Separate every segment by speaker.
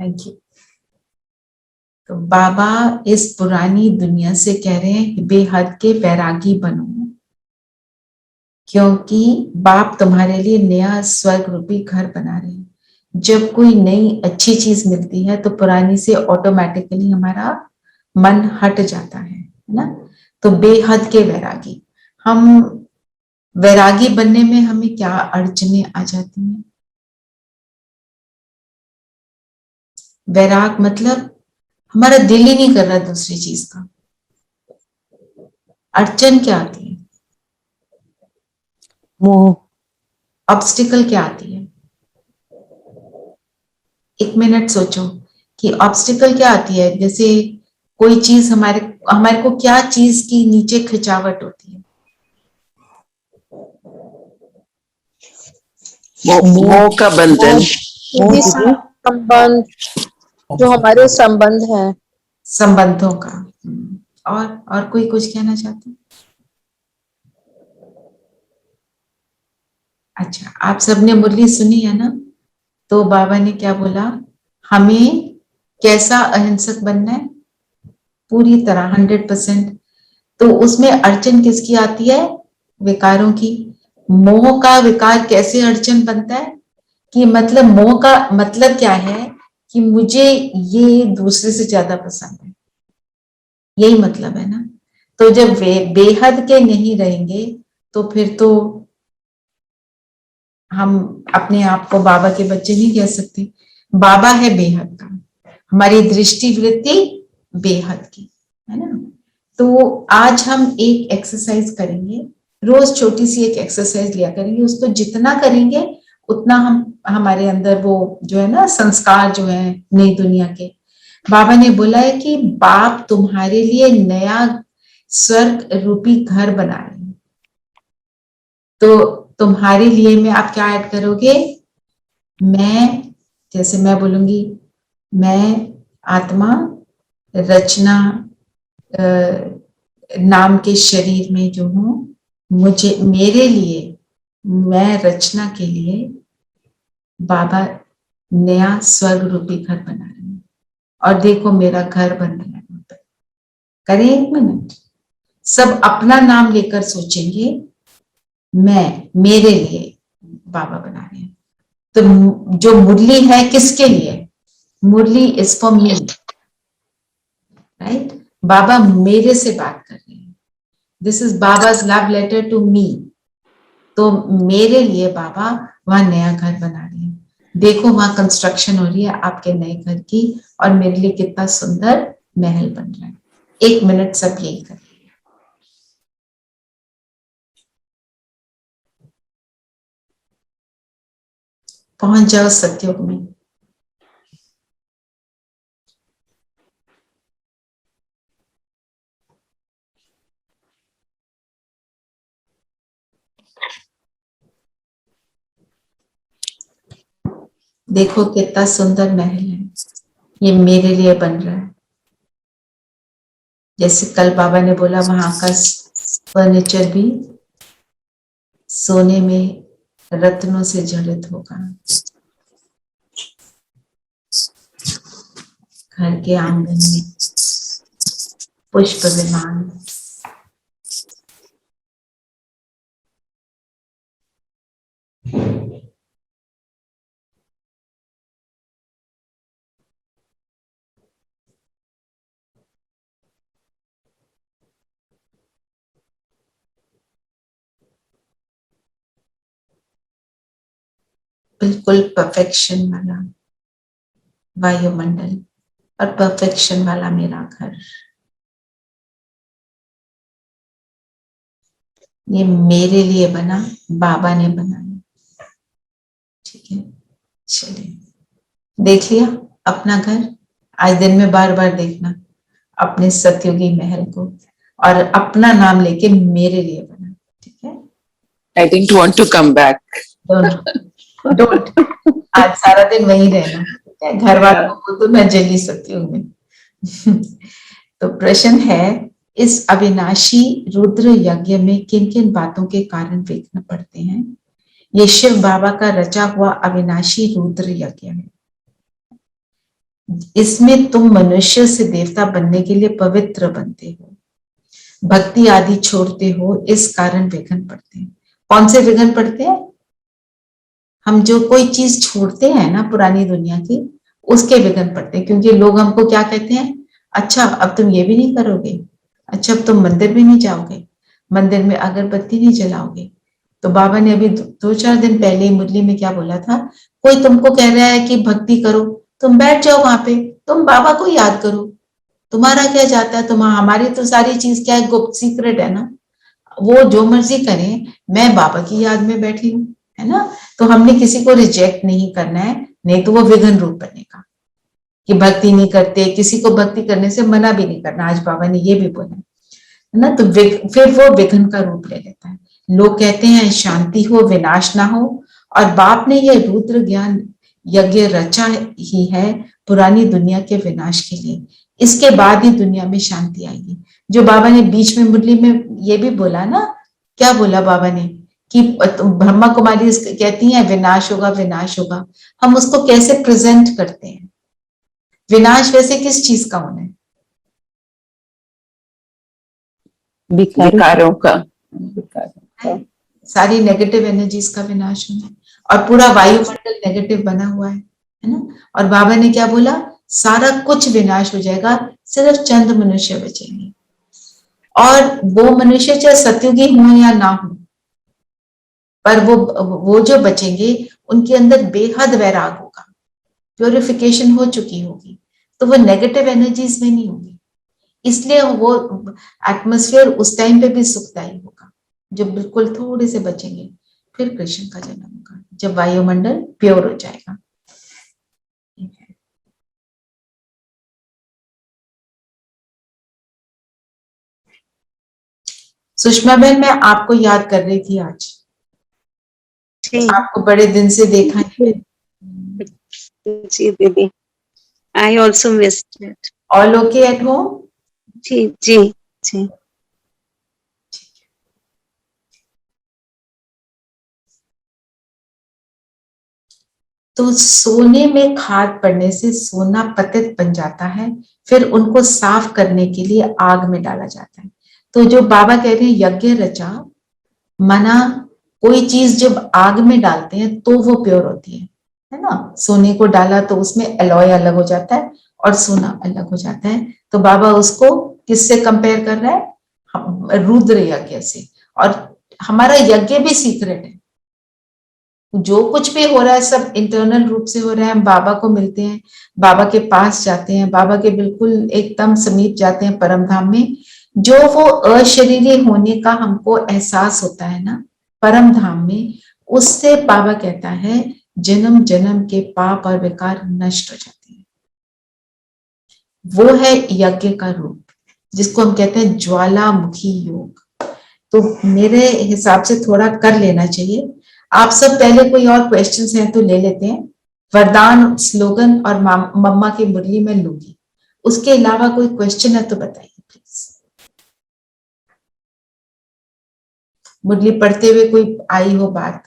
Speaker 1: Thank you. तो बाबा इस पुरानी दुनिया से कह रहे हैं बेहद के वैरागी बनो, क्योंकि बाप तुम्हारे लिए नया स्वर्ग रूपी घर बना रहे हैं। जब कोई नई अच्छी चीज मिलती है तो पुरानी से ऑटोमेटिकली हमारा मन हट जाता है ना। तो बेहद के वैरागी, हम वैरागी बनने में हमें क्या अड़चने आ जाती हैं? वैराग मतलब हमारा दिल ही नहीं कर रहा दूसरी चीज का। अड़चन क्या आती है?
Speaker 2: मोह।
Speaker 1: ऑब्स्टिकल क्या आती है? एक मिनट सोचो कि ऑब्स्टिकल क्या आती है। जैसे कोई चीज हमारे हमारे को क्या चीज की नीचे खिंचावट होती है?
Speaker 3: मोह का बंधन,
Speaker 2: संबंध, जो हमारे संबंध है,
Speaker 1: संबंधों का। और कोई कुछ कहना चाहते हैं? अच्छा, आप सबने मुरली सुनी है ना? तो बाबा ने क्या बोला, हमें कैसा अहिंसक बनना है? पूरी तरह 100%। तो उसमें अड़चन किसकी आती है? विकारों की। मोह का विकार कैसे अड़चन बनता है? कि मतलब मोह का मतलब क्या है कि मुझे ये दूसरे से ज्यादा पसंद है, यही मतलब है ना। तो जब बेहद के नहीं रहेंगे तो फिर तो हम अपने आप को बाबा के बच्चे नहीं कह सकते। बाबा है बेहद का, हमारी दृष्टि वृत्ति बेहद की, है ना। तो आज हम एक एक्सरसाइज करेंगे, रोज छोटी सी एक एक्सरसाइज लिया करेंगे। उसको जितना करेंगे उतना हम हमारे अंदर वो जो है ना संस्कार जो है नई दुनिया के। बाबा ने बोला है कि बाप तुम्हारे लिए नया स्वर्ग रूपी घर बना रहे हैं। तो तुम्हारे लिए में आप क्या ऐड करोगे? मैं, जैसे मैं बोलूंगी, मैं आत्मा रचना नाम के शरीर में जो हूं, मुझे मेरे लिए, मैं रचना के लिए बाबा नया स्वर्ग रूपी घर बना रहे हैं। और देखो मेरा घर बन रहा है वहां पर। करें एक मिनट, सब अपना नाम लेकर सोचेंगे, मैं, मेरे लिए बाबा बना रहे हैं। तो जो मुरली है किसके लिए? Murli is for me, right. बाबा मेरे से बात कर रहे हैं। This is Baba's love letter to me. तो मेरे लिए बाबा वहां नया घर बना रहे हैं। देखो वहां कंस्ट्रक्शन हो रही है आपके नए घर की, और मेरे लिए कितना सुंदर महल बन रहा है। एक मिनट सब यही करें। पहुंच जाओ सत्युग में। देखो कितना सुंदर महल है, ये मेरे लिए बन रहा है। जैसे कल बाबा ने बोला वहां का फर्नीचर भी सोने में रत्नों से जड़ित होगा। घर के आंगन में पुष्प विमान, बिल्कुल परफेक्शन वाला वायुमंडल और परफेक्शन वाला मेरा घर। ये मेरे लिए बना, बाबा ने बनाया। ठीक है, चलिए देख लिया अपना घर। आज दिन में बार बार देखना अपने सतयुगी महल को, और अपना नाम लेके मेरे लिए बना। ठीक है,
Speaker 3: I didn't want to come back.
Speaker 1: Don't आज सारा दिन वहीं रहना। ठीक है, घर वालों को तो मैं जल ही सकती हूँ। तो प्रश्न है, इस अविनाशी रुद्र यज्ञ में किन किन बातों के कारण विघ्न पड़ते हैं? ये शिव बाबा का रचा हुआ अविनाशी रुद्र यज्ञ है। इसमें तुम मनुष्य से देवता बनने के लिए पवित्र बनते हो, भक्ति आदि छोड़ते हो, इस कारण विघ्न पड़ते हैं। कौन से विघ्न पड़ते हैं? हम जो कोई चीज छोड़ते हैं ना पुरानी दुनिया की, उसके विघ्न पड़ते हैं। क्योंकि लोग हमको क्या कहते हैं, अच्छा अब तुम ये भी नहीं करोगे, अच्छा अब तुम मंदिर भी नहीं जाओगे, मंदिर में अगरबत्ती नहीं जलाओगे। तो बाबा ने अभी 2-4 दिन पहले ही मुरली में क्या बोला था, कोई तुमको कह रहा है कि भक्ति करो, तुम बैठ जाओ वहां पे, तुम बाबा को याद करो, तुम्हारा क्या जाता है, तुम हमारी तो सारी चीज क्या है, गुप्त सीक्रेट है ना, वो जो मर्जी करें, मैं बाबा की याद में बैठी हूँ, है ना। तो हमने किसी को रिजेक्ट नहीं करना है, नहीं तो वो विघ्न रूप बनेगा कि भक्ति नहीं करते, किसी को भक्ति करने से मना भी नहीं करना, आज बाबा ने ये भी बोला है ना। तो फिर वो विघ्न का रूप ले लेता है। लोग कहते हैं शांति हो विनाश ना हो, और बाप ने ये रुद्र ज्ञान यज्ञ रचा ही है पुरानी दुनिया के विनाश के लिए, इसके बाद ही दुनिया में शांति आएगी। जो बाबा ने बीच में मुरली में ये भी बोला ना, क्या बोला बाबा ने कि ब्रह्मा कुमारी कहती हैं विनाश होगा विनाश होगा, हम उसको कैसे प्रेजेंट करते हैं? विनाश वैसे किस चीज का होना है?
Speaker 3: विकारों का,
Speaker 1: सारी नेगेटिव एनर्जीज का विनाश होना है, और पूरा वायुमंडल नेगेटिव बना हुआ है ना। और बाबा ने क्या बोला, सारा कुछ विनाश हो जाएगा, सिर्फ चंद मनुष्य बचेंगे। और वो मनुष्य चाहे सतयुगी हो या ना हो, पर वो जो बचेंगे उनके अंदर बेहद वैराग होगा, प्योरिफिकेशन हो चुकी होगी, तो वो नेगेटिव एनर्जीज में नहीं होगी। इसलिए वो एटमॉस्फेयर उस टाइम पे भी सुखदायी होगा, जब बिल्कुल थोड़े से बचेंगे। फिर कृष्ण का जन्म होगा, जब वायुमंडल प्योर हो जाएगा। सुषमा बहन, मैं आपको याद कर रही थी आज, आपको बड़े दिन से देखा नहीं।
Speaker 4: जी दीदी, I also missed it.
Speaker 1: All okay at home?
Speaker 4: जी जी जी।
Speaker 1: तो सोने में खाद पड़ने से सोना पतित बन जाता है, फिर उनको साफ करने के लिए आग में डाला जाता है। तो जो बाबा कह रहे हैं यज्ञ रचा, मना कोई चीज जब आग में डालते हैं तो वो प्योर होती है ना। सोने को डाला तो उसमें एलॉय अलग हो जाता है और सोना अलग हो जाता है। तो बाबा उसको किससे कंपेयर कर रहा है? रुद्र यज्ञ से। और हमारा यज्ञ भी सीक्रेट है, जो कुछ भी हो रहा है सब इंटरनल रूप से हो रहा है। हम बाबा को मिलते हैं, बाबा के पास जाते हैं, बाबा के बिल्कुल एकदम समीप जाते हैं परम धाम में। जो वो अशरीरी होने का हमको एहसास होता है ना परम धाम में, उससे बाबा कहता है जन्म जन्म के पाप और विकार नष्ट हो जाते हैं। वो है यज्ञ का रूप, जिसको हम कहते हैं ज्वालामुखी योग। तो मेरे हिसाब से थोड़ा कर लेना चाहिए। आप सब पहले कोई और क्वेश्चंस हैं तो ले लेते हैं, वरदान स्लोगन और मम्मा की मुरली में लूंगी। उसके अलावा कोई क्वेश्चन है तो बताइए प्लीज। मुरली पढ़ते हुए कोई आई हो बात?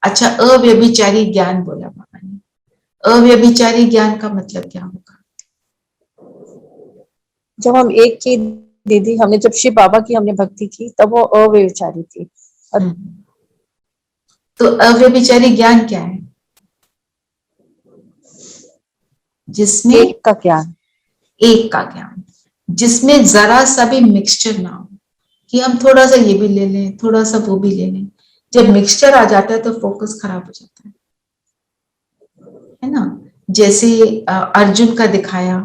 Speaker 1: अच्छा, अव्यभिचारी ज्ञान बोला बाबा ने। अव्यभिचारी ज्ञान का मतलब क्या होगा?
Speaker 2: जब हम एक की दीदी, हमने जब शिव बाबा की हमने भक्ति की तब वो अव्यभिचारी थी।
Speaker 1: तो अव्यभिचारी ज्ञान क्या है? जिसमें
Speaker 2: एक का ज्ञान,
Speaker 1: एक का ज्ञान, जिसमें जरा सा भी मिक्सचर ना हो कि हम थोड़ा सा ये भी ले लें, थोड़ा सा वो भी ले लें। जब मिक्सचर आ जाता है तो फोकस खराब हो जाता है ना। जैसे अर्जुन का दिखाया,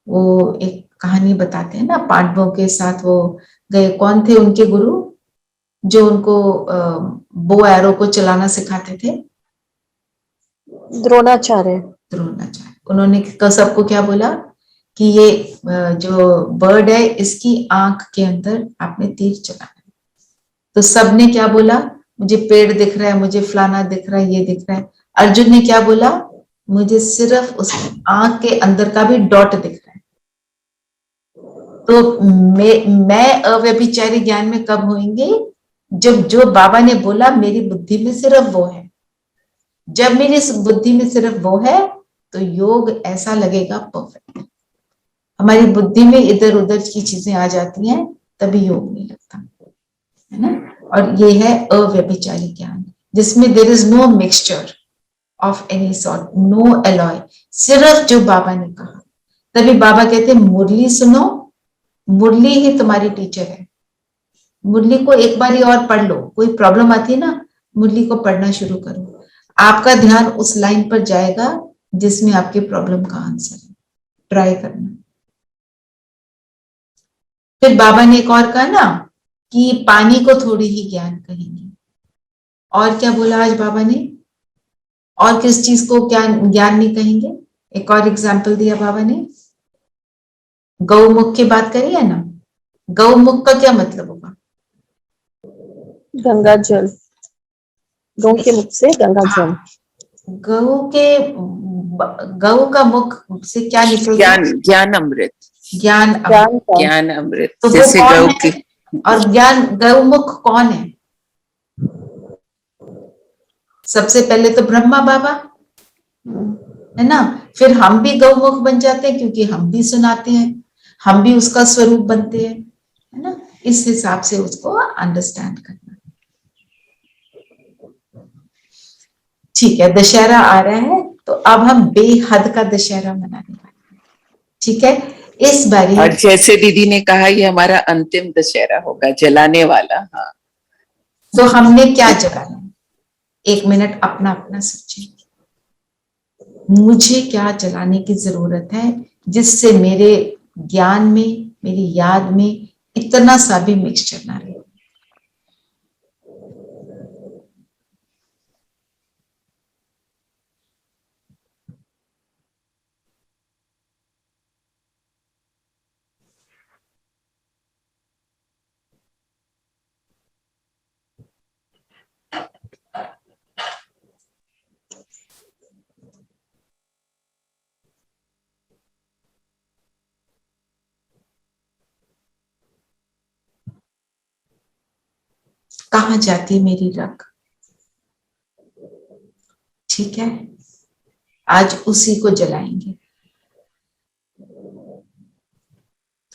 Speaker 1: वो एक कहानी बताते हैं ना, पांडवों के साथ वो गए, कौन थे उनके गुरु जो उनको बो एरो को चलाना सिखाते थे?
Speaker 2: द्रोणाचार्य।
Speaker 1: द्रोणाचार्य। उन्होंने सबको क्या बोला कि ये जो बर्ड है इसकी आंख के अंदर आपने तीर चलाना है। तो सबने क्या बोला, मुझे पेड़ दिख रहा है, मुझे फलाना दिख रहा है, ये दिख रहा है। अर्जुन ने क्या बोला, मुझे सिर्फ उसकी आंख के अंदर का भी डॉट दिख रहा है। तो मैं अव्यभिचारी ज्ञान में कब होंगे? जब जो बाबा ने बोला मेरी बुद्धि में सिर्फ वो है, जब मेरी बुद्धि में सिर्फ वो है तो योग ऐसा लगेगा परफेक्ट। हमारी बुद्धि में इधर उधर की चीजें आ जाती हैं तभी योग नहीं लगता, है ना। और ये है अव्यभिचारी ज्ञान, जिसमें there is no mixture of any sort, no alloy, सिर्फ जो बाबा ने कहा। तभी बाबा कहते हैं मुरली सुनो, मुरली ही तुम्हारी टीचर है। मुरली को एक बार और पढ़ लो, कोई प्रॉब्लम आती है ना, मुरली को पढ़ना शुरू करो, आपका ध्यान उस लाइन पर जाएगा जिसमें आपके प्रॉब्लम का आंसर है। ट्राई करना। फिर बाबा ने एक और कहा ना कि पानी को थोड़ी ही ज्ञान कहेंगे। और क्या बोला आज बाबा ने? और किस चीज को ज्ञान नहीं कहेंगे? एक और एग्जाम्पल दिया बाबा ने, गौमुख की बात करी है ना। गौमुख का क्या मतलब होगा?
Speaker 2: गंगा जल, गौ के मुख से गंगा जल।
Speaker 1: गौ का मुख से क्या निकलता?
Speaker 3: ज्ञान अमृत।
Speaker 2: ज्ञान
Speaker 3: अमृत।
Speaker 1: तो
Speaker 3: जैसे
Speaker 1: वो
Speaker 3: गौ
Speaker 1: कौन
Speaker 3: की।
Speaker 1: है? और गौमुख कौन है? सबसे पहले तो ब्रह्मा बाबा, है ना। फिर हम भी गौमुख बन जाते हैं क्योंकि हम भी सुनाते हैं, हम भी उसका स्वरूप बनते हैं, है ना। इस हिसाब से उसको अंडरस्टैंड करना। ठीक है, दशहरा आ रहा है तो अब हम बेहद का दशहरा मनाने वाले हैं। ठीक है, इस बारी।
Speaker 3: और जैसे दीदी ने कहा ये हमारा अंतिम दशहरा होगा, जलाने वाला। हाँ,
Speaker 1: तो हमने क्या जलाना है? 1 मिनट अपना अपना सोचें, मुझे क्या जलाने की जरूरत है जिससे मेरे ज्ञान में, मेरी याद में इतना सा भी मिक्सचर ना रहे। कहाँ जाती है मेरी रग? ठीक है, आज उसी को जलाएंगे।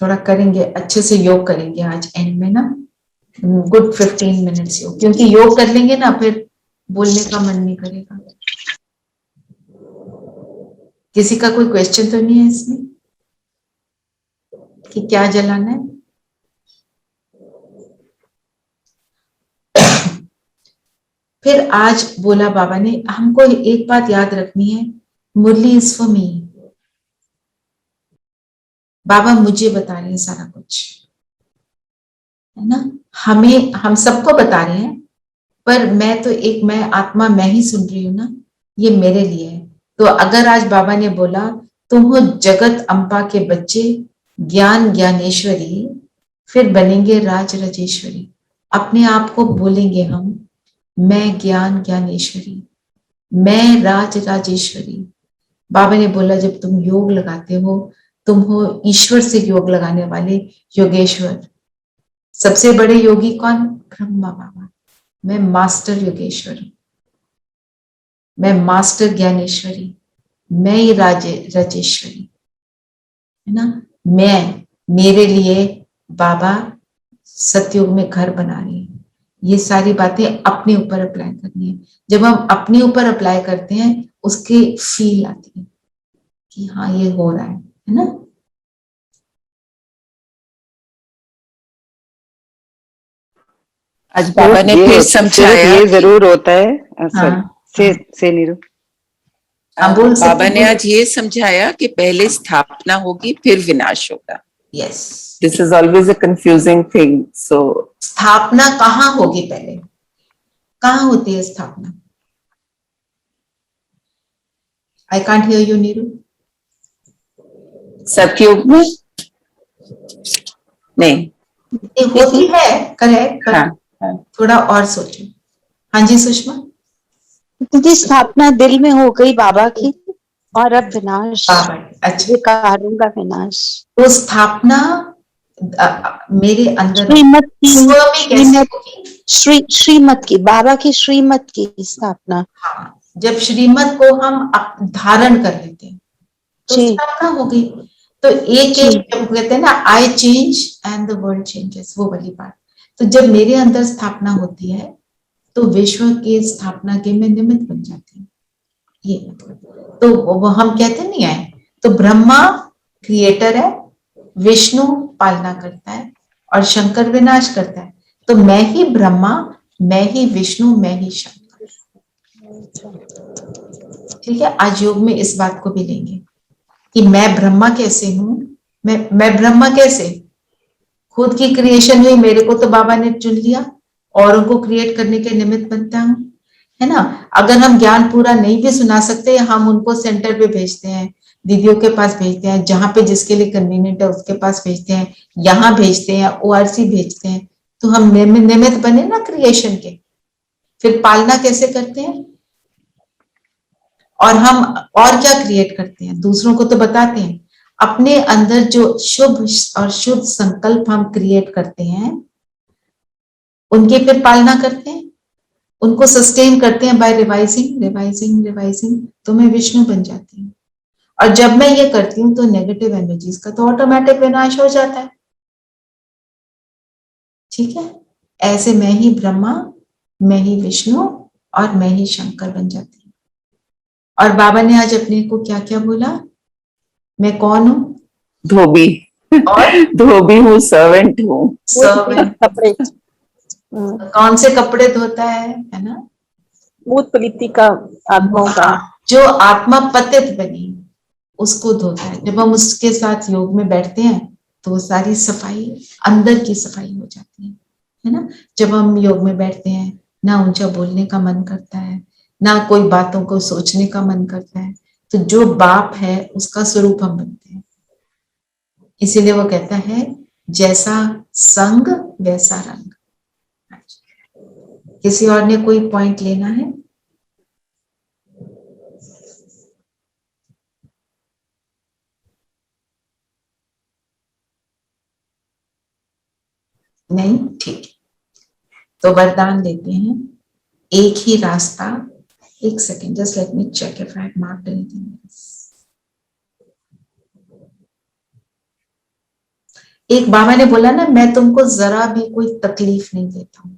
Speaker 1: थोड़ा करेंगे, अच्छे से योग करेंगे आज एंड में ना, गुड 15 मिनट्स योग, क्योंकि योग कर लेंगे ना फिर बोलने का मन नहीं करेगा। किसी का कोई क्वेश्चन तो नहीं है इसमें कि क्या जलाना है? फिर आज बोला बाबा ने, हमको एक बात याद रखनी है, मुरली इज फॉर मी। बाबा मुझे बता रहे हैं सारा कुछ, है ना। हम सबको बता रहे हैं, पर मैं आत्मा, मैं ही सुन रही हूं ना, ये मेरे लिए है। तो अगर आज बाबा ने बोला तुम हो जगत अम्बा के बच्चे, ज्ञान ज्ञानेश्वरी, फिर बनेंगे राज राजेश्वरी। अपने आप को बोलेंगे हम, मैं ज्ञान ज्ञानेश्वरी, मैं राज राजेश्वरी। बाबा ने बोला जब तुम योग लगाते हो, तुम हो ईश्वर से योग लगाने वाले योगेश्वर। सबसे बड़े योगी कौन? ब्रह्मा बाबा। मैं मास्टर योगेश्वर हूं, मैं मास्टर ज्ञानेश्वरी, मैं ही राजेश्वरी, है ना। मेरे लिए बाबा सतयुग में घर बना रहे हैं। ये सारी बातें अपने ऊपर अप्लाई करनी है। जब हम अपने ऊपर अप्लाई करते हैं उसकी फील आती है कि हाँ ये हो रहा है ना।
Speaker 3: आज बाबा ने फिर समझाया,
Speaker 5: ये जरूर होता है।
Speaker 1: हाँ,
Speaker 5: से नीरू।
Speaker 1: बोल सकते
Speaker 3: बाबा ने
Speaker 1: हैं।
Speaker 3: आज ये समझाया कि पहले स्थापना होगी फिर विनाश होगा।
Speaker 1: Yes,
Speaker 3: this is always a confusing thing. So
Speaker 1: स्थापना कहाँ होगी? पहले कहाँ होती है स्थापना? I can't hear you Neeru.
Speaker 3: सतयुग में नहीं
Speaker 1: होती है, करेक्ट,
Speaker 3: हाँ,
Speaker 1: पर थोड़ा और सोचो। हाँ जी सुषमा।
Speaker 4: दीदी स्थापना दिल में हो गई बाबा की, और अब विनाश,
Speaker 1: बाबा, अच्छा।
Speaker 4: विकारों का विनाश।
Speaker 1: तो स्थापना मेरे अंदर
Speaker 4: श्रीमत की
Speaker 1: स्व में कैसे
Speaker 4: श्रीमत
Speaker 1: होगी?
Speaker 4: श्रीमत की बाबा की श्रीमत की स्थापना।
Speaker 1: हाँ, जब श्रीमत को हम धारण कर लेते हैं तो
Speaker 4: जी
Speaker 1: स्थापना हो गई। तो एक
Speaker 4: जी
Speaker 1: एक जब कहते हैं ना, I change and the world changes, वो वाली बात। तो जब मेरे अंदर स्थापना होती है तो विश्व की स्थापना के मैं निमित्त बन जाती हूँ। ये मतलब, तो वो हम कहते नहीं है, तो ब्रह्मा क्रिएटर है, विष्णु पालना करता है और शंकर विनाश करता है। तो मैं ही ब्रह्मा, मैं ही विष्णु, मैं ही शंकर। ठीक है, आज योग में इस बात को भी लेंगे कि मैं ब्रह्मा कैसे हूं। मैं ब्रह्मा कैसे, खुद की क्रिएशन हुई, मेरे को तो बाबा ने चुन लिया, औरों को क्रिएट करने के निमित्त बनता हूं, है ना। अगर हम ज्ञान पूरा नहीं भी सुना सकते, हम उनको सेंटर पे भेजते हैं, दीदियों के पास भेजते हैं, जहां पे जिसके लिए कन्वीनियंट है उसके पास भेजते हैं, यहाँ भेजते हैं, ओआरसी भेजते हैं। तो हम निमित्त बने ना क्रिएशन के, फिर पालना कैसे करते हैं। और हम और क्या क्रिएट करते हैं, दूसरों को तो बताते हैं, अपने अंदर जो शुभ और शुद्ध संकल्प हम क्रिएट करते हैं उनकी फिर पालना करते हैं, उनको सस्टेन करते हैं बाय रिवाइजिंग रिवाइजिंग रिवाइजिंग, तो मैं विष्णु बन जाती हूँ। और जब मैं ये करती हूँ तो नेगेटिव एनर्जीज का तो ऑटोमेटिक विनाश हो जाता है। ठीक है, ऐसे मैं ही ब्रह्मा, मैं ही विष्णु और मैं ही शंकर बन जाती हूँ। और बाबा ने आज अपने को क्या क्या बोला, मैं कौन हूं,
Speaker 3: धोबी
Speaker 1: और
Speaker 3: धोबी हूँ, सर्वेंट हूँ।
Speaker 1: सर्वेंट।
Speaker 2: कपड़े
Speaker 1: कौन से कपड़े धोता है ना,
Speaker 2: भूत प्रीति का आत्माओं का।
Speaker 1: जो आत्मा पतित बनी उसको धोता है। जब हम उसके साथ योग में बैठते हैं तो सारी सफाई, अंदर की सफाई हो जाती है ना। जब हम योग में बैठते हैं, ना ऊंचा बोलने का मन करता है, ना कोई बातों को सोचने का मन करता है। तो जो बाप है उसका स्वरूप हम बनते हैं। इसीलिए वो कहता है, जैसा संग वैसा रंग। किसी और ने कोई पॉइंट लेना है? नहीं, ठीक है, तो वरदान देते हैं। एक ही रास्ता, एक second, just let me check if I have marked anything else. एक बाबा ने बोला ना, मैं तुमको जरा भी कोई तकलीफ नहीं देता हूं।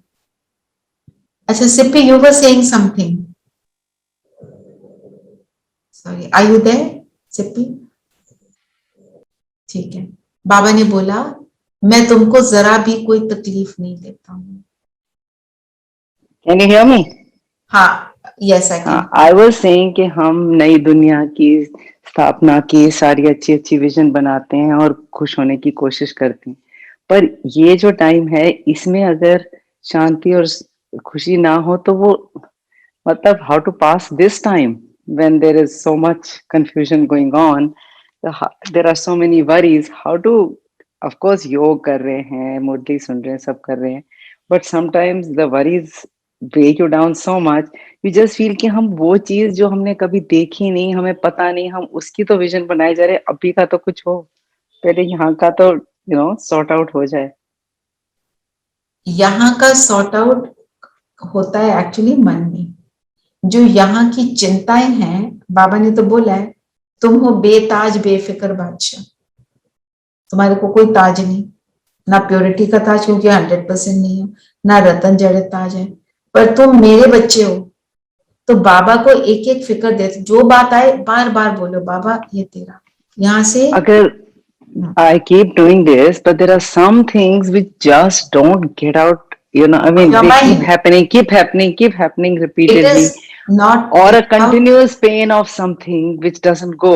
Speaker 1: अच्छा Sippi, you were saying something, sorry, are you there Sippi? ठीक है, बाबा ने बोला मैं तुमको जरा भी कोई तकलीफ नहीं देता हूं।
Speaker 3: Can you hear me?
Speaker 1: हाँ, yes I can.
Speaker 3: I was saying कि हम नई दुनिया की स्थापना की सारी अच्छी अच्छी विजन बनाते हैं और खुश होने की कोशिश करते हैं, पर ये जो टाइम है इसमें अगर शांति और खुशी ना हो तो वो मतलब how to pass this time when there is so much confusion going on, there are so many worries, how to, of course योग कर रहे हैं, मुरली सुन रहे हैं, सब कर रहे हैं, but sometimes the worries break you down so much, you just feel कि हम वो चीज जो हमने कभी देखी नहीं, हमें पता नहीं, हम उसकी तो विजन बनाए जा रहे हैं, अभी का तो कुछ हो, पहले यहाँ का तो सॉर्ट आउट हो जाए।
Speaker 1: यहाँ का सॉर्ट आउट होता है एक्चुअली मन में। जो यहाँ की चिंताएं हैं, बाबा ने तो बोला है, तुम हो बेताज बेफिक्र बादशाह, तुम्हारे को कोई ताज नहीं, ना प्योरिटी का ताज क्योंकि 100% नहीं हो, ना रतन जड़ित ताज है, पर तुम मेरे बच्चे हो। तो बाबा को एक एक फिक्र देते, जो बात आए बार बार बोलो, बाबा ये तेरा, यहाँ से
Speaker 3: अगर I keep doing this, but there are some things which just don't get out. I mean,
Speaker 1: your
Speaker 3: they
Speaker 1: mind.
Speaker 3: keep happening
Speaker 1: It
Speaker 3: repeatedly,
Speaker 1: is not
Speaker 3: or a
Speaker 1: about,
Speaker 3: continuous pain of something which doesn't go.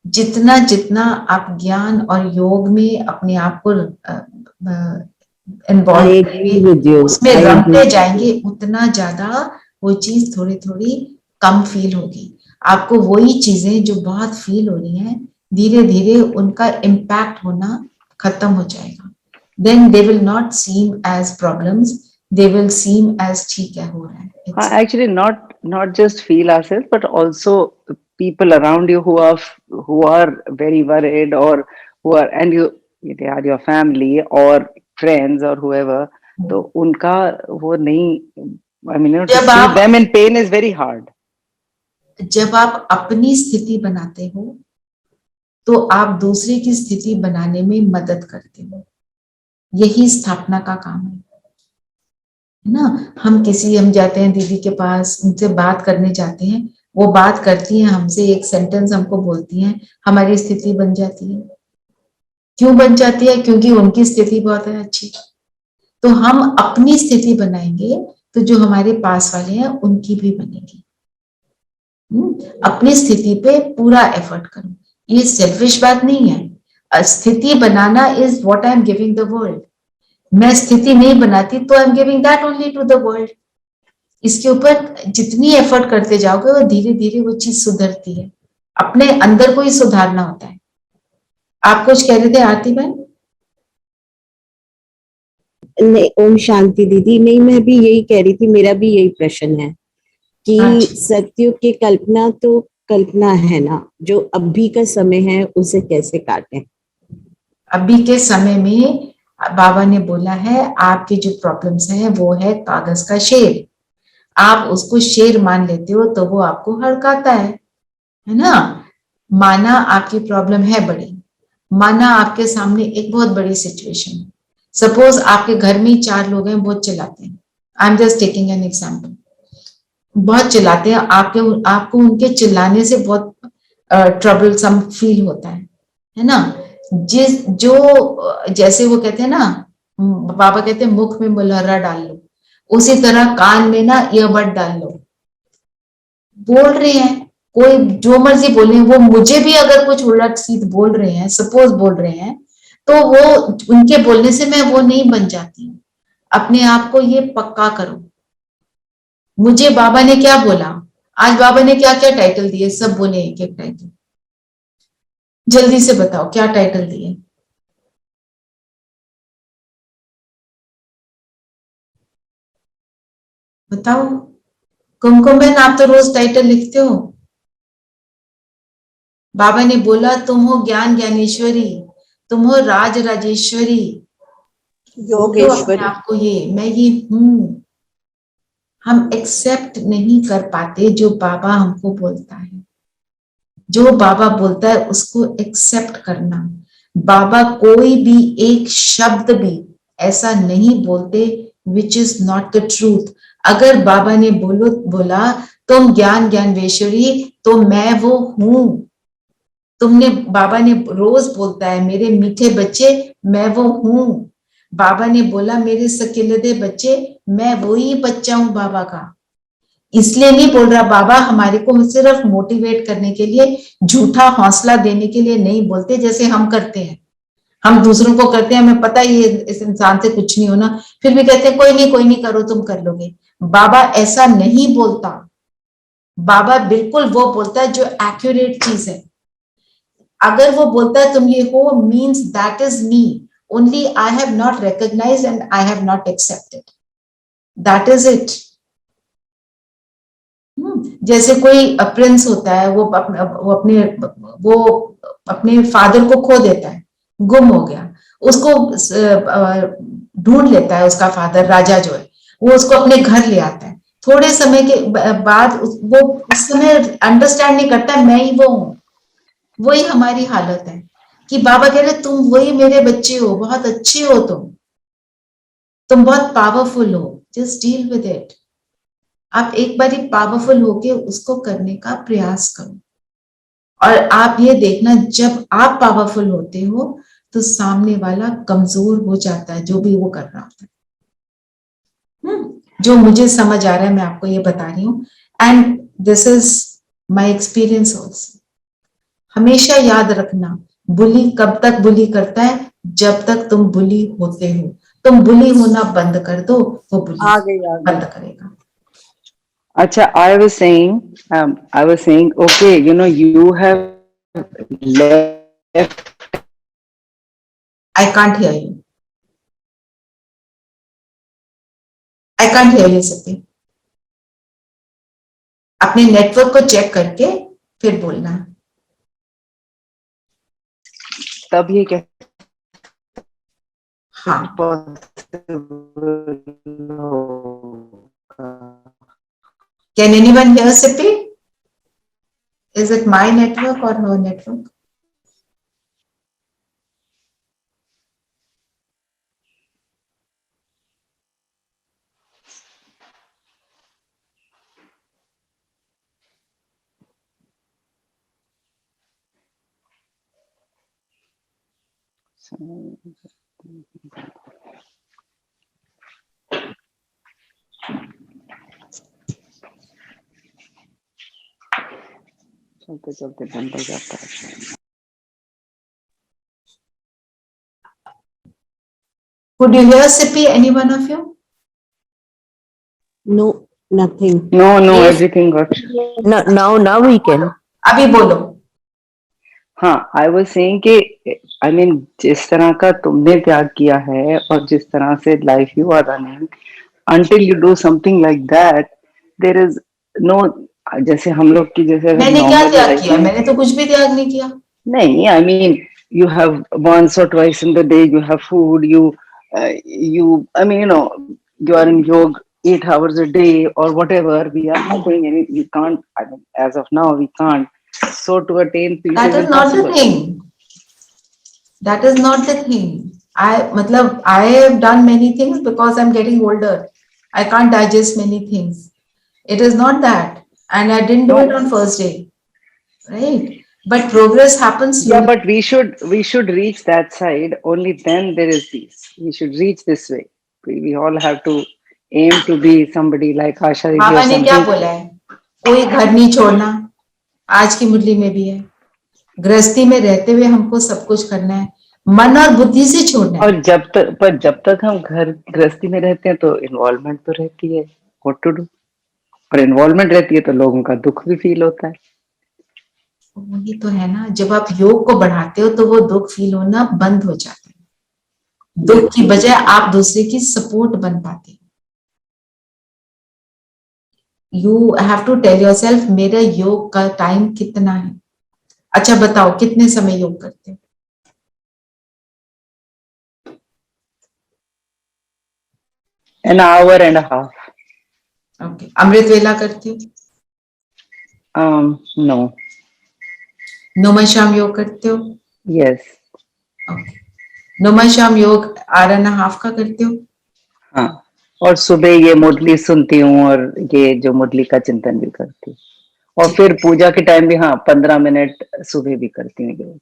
Speaker 1: जितना जितना आप ज्ञान और योग में अपने आप को इन्वॉल्व करेंगे, उसमें रमते जाएंगे, उतना ज्यादा वो चीज थोड़ी थोड़ी कम फील होगी। आपको वही चीजें जो बहुत फील हो रही हैं, धीरे धीरे उनका इम्पैक्ट होना खत्म हो जाएगा। Then they will not seem as problems, they will seem as ठीक है, हो रहा है।
Speaker 3: Actually, not just feel ourselves, but also people around you who are very worried or who are and you they are your family or friends or whoever, तो उनका वो नहीं, I mean, to
Speaker 1: जब
Speaker 3: see
Speaker 1: आप
Speaker 3: them in pain is very hard.
Speaker 1: जब आप अपनी स्थिति बनाते हो तो आप दूसरे की स्थिति बनाने में मदद करते हो। यही स्थापना का काम है ना। हम जाते हैं दीदी के पास, उनसे बात करने जाते हैं, वो बात करती हैं हमसे, एक सेंटेंस हमको बोलती हैं, हमारी स्थिति बन जाती है। क्यों बन जाती है? क्योंकि उनकी स्थिति बहुत है अच्छी। तो हम अपनी स्थिति बनाएंगे तो जो हमारे पास वाले हैं उनकी भी बनेगी। अपनी स्थिति पे पूरा एफर्ट करो। ये सेल्फिश बात नहीं है। स्थिति बनाना is what I am giving the world. मैं स्थिति नहीं बनाती तो I am giving that only to the world. इसके ऊपर जितनी एफर्ट करते जाओगे वो धीरे धीरे वो चीज सुधरती है। अपने अंदर को ही सुधारना होता है। आप कुछ कह रहे थे आरती बहन?
Speaker 5: नहीं, ओम शांति दीदी। नहीं, मैं भी यही कह रही थी, मेरा भी यही प्रश्न है कि
Speaker 1: अच्छा।
Speaker 5: सत्युग की कल्पना तो कल्पना है ना, जो अभी का समय है उसे कैसे काटें?
Speaker 1: अभी के समय में बाबा ने बोला है आपकी जो प्रॉब्लम्स हैं वो है कागज का शेर। आप उसको शेर मान लेते हो तो वो आपको हड़काता है ना। माना आपकी प्रॉब्लम है बड़ी, माना आपके सामने एक बहुत बड़ी सिचुएशन है। सपोज आपके घर में 4 लोग हैं, बहुत चिल्लाते हैं। I am just taking an example. बहुत चिल्लाते हैं, आपको उनके चिल्लाने से बहुत ट्रबलसम फील होता है ना। जैसे वो कहते हैं ना, बाबा कहते हैं मुख में मुलहरा डाल लो, उसी तरह कान में ना ईयरबड डाल लो। बोल रहे हैं कोई जो मर्जी बोले, वो मुझे भी अगर कुछ उलट सीध बोल रहे हैं, सपोज बोल रहे हैं, तो वो उनके बोलने से मैं वो नहीं बन जाती हूँ। अपने आप को ये पक्का करो। मुझे बाबा ने क्या बोला, आज बाबा ने क्या क्या टाइटल दिए, सब बोले एक एक टाइटल। जल्दी से बताओ क्या टाइटल दिए। बताओ कुमकुम बहन, आप तो रोज टाइटल लिखते हो। बाबा ने बोला तुम हो ज्ञान ज्ञानेश्वरी, तुम हो राज राजेश्वरी, बोलो अपने
Speaker 5: योगेश्वरी।
Speaker 1: आप को ये मैं ये हूं। हम एक्सेप्ट नहीं कर पाते जो बाबा हमको बोलता है। जो बाबा बोलता है उसको एक्सेप्ट करना। बाबा कोई भी एक शब्द भी ऐसा नहीं बोलते which is not the truth. अगर बाबा ने बोला तुम ज्ञान ज्ञानेश्वरी, तो मैं वो हूं। बाबा ने रोज बोलता है मेरे मीठे बच्चे, मैं वो हूं। बाबा ने बोला मेरे सकिलदे बच्चे, मैं वही बच्चा हूं बाबा का। इसलिए नहीं बोल रहा बाबा, हमारे को सिर्फ मोटिवेट करने के लिए, झूठा हौसला देने के लिए नहीं बोलते जैसे हम करते हैं। हम दूसरों को करते हैं, हमें पता है ये इस इंसान से कुछ नहीं होना, फिर भी कहते हैं कोई नहीं करो, तुम कर लोगे। बाबा ऐसा नहीं बोलता। बाबा बिल्कुल वो बोलता है जो एक्यूरेट चीज है। अगर वो बोलता है तुम ये हो, means that is me, only I have not recognise and I have not accepted, that is it. जैसे कोई प्रिंस होता है, वो अपने फादर को खो देता है, गुम हो गया, उसको ढूंढ लेता है उसका फादर, राजा जो है, वो उसको अपने घर ले आता है। थोड़े समय के बाद वो उस समय अंडरस्टैंड नहीं करता मैं ही वो हूं। वही हमारी हालत है कि बाबा कह रहे तुम वही मेरे बच्चे हो, बहुत अच्छे हो, तुम बहुत पावरफुल हो, जस्ट डील विद इट। आप एक बार पावरफुल होके उसको करने का प्रयास करो। और आप ये देखना, जब आप पावरफुल होते हो तो सामने वाला कमजोर हो जाता है, जो भी वो कर रहा होता है। जो मुझे समझ आ रहा है मैं आपको ये बता रही हूँ, and this is my experience also. हमेशा याद रखना, बुली कब तक बुली करता है, जब तक तुम बुली होते हो। तुम बुली होना बंद कर दो, वो बुली बंद करेगा।
Speaker 3: Acha, I was saying, okay, you have left.
Speaker 1: I can't hear you. I can't hear you, सत्य। अपने नेटवर्क को चेक करके फिर बोलना।
Speaker 3: तब ये कैसे
Speaker 1: हाँ,
Speaker 3: possible होगा?
Speaker 1: can anyone hear Sippy? Is it my network or her network?
Speaker 3: चलते चलते बंद हो जाता है।
Speaker 1: Could you hear Sippy, any one of you?
Speaker 5: No, nothing.
Speaker 3: No,
Speaker 1: Yes.
Speaker 3: everything got.
Speaker 5: No, now we can.
Speaker 1: अभी बोलो।
Speaker 3: हाँ, आई वाज सेइंग कि आई मीन जिस तरह का तुमने त्याग किया है और जिस तरह से life you are running, until you do something like that, there is no, जैसे हम लोग की जैसे अगर
Speaker 1: मैंने क्या
Speaker 3: normal
Speaker 1: त्याग
Speaker 3: life
Speaker 1: किया?
Speaker 3: में,
Speaker 1: मैंने तो कुछ भी त्याग नहीं किया।
Speaker 3: नहीं, I mean you have once or twice in the day you have food, you I mean you are in yoga 8 hours a day or whatever. We are not doing any, we can't, I mean as of now we can't, so to attain peace
Speaker 1: That
Speaker 3: is
Speaker 1: is not the
Speaker 3: impossible.
Speaker 1: thing. That is not the thing. I have done many things because I'm getting older. I can't digest many things. It is not that. And I didn't do it on first day. Right? But progress happens
Speaker 3: Yeah,
Speaker 1: slowly.
Speaker 3: but we should reach that side. Only then there is peace. We should reach this way. We all have to aim to be somebody like Asha Didi
Speaker 1: Baba
Speaker 3: or
Speaker 1: ने क्या
Speaker 3: something.
Speaker 1: बोला है? कोई घर नहीं छोड़ना। आज की मुरली में भी है। गृहस्थी में रहते हुए हमको सब कुछ करना है। मन और बुद्धि से छोड़ना है।
Speaker 3: और जब तक हम घर गृहस्थी में रहते हैं तो इन्वॉल्वमेंट तो रहती है, व्हाट टू डू, और इन्वॉल्वमेंट रहती है तो लोगों का दुख भी फील होता है।
Speaker 1: वही तो है ना, जब आप योग को बढ़ाते हो तो वो दुख फील होना बंद हो जाता है। दुख की बजाय आप दूसरे की सपोर्ट बन पाते हो। You have to tell yourself मेरा योग का टाइम कितना है। अच्छा बताओ कितने समय योग करते हो?
Speaker 3: An hour and a half.
Speaker 1: Okay, अमृत वेला करते हो?
Speaker 3: No.
Speaker 1: नुमा शाम योग करते हो?
Speaker 3: Yes.
Speaker 1: ओके, नुमा शाम योग आवर एंड हाफ का करते हो?
Speaker 3: हाँ, और सुबह ये मुरली सुनती हूँ और ये जो मुरली का चिंतन भी करती हूँ, और फिर पूजा के टाइम भी 15 मिनट सुबह भी करती हूँ योग।